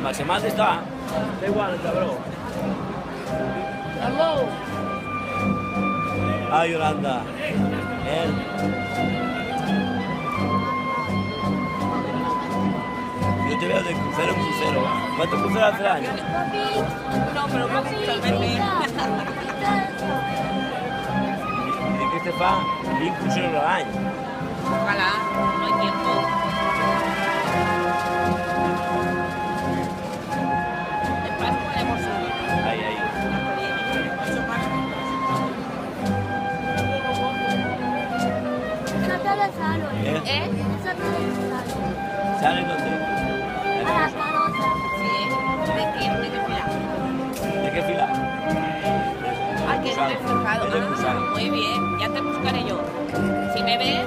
Maximate está. Da igual, el cabrón. Ay, Yolanda. Él. Yo te veo de crucero en crucero. ¿Cuántos cruceros hace el año? No, pero un poquito al verde. Y de que se fa 20 cruceros al año. Ojalá, no hay tiempo. Después podemos subir. Ahí, ahí. ¿Eh? ¿Salen dónde? Sí. ¿De qué fila? ¿De qué fila? Ah, que no me he fijado. Muy bien. Muy bien, ya te buscaré yo. Si me ves,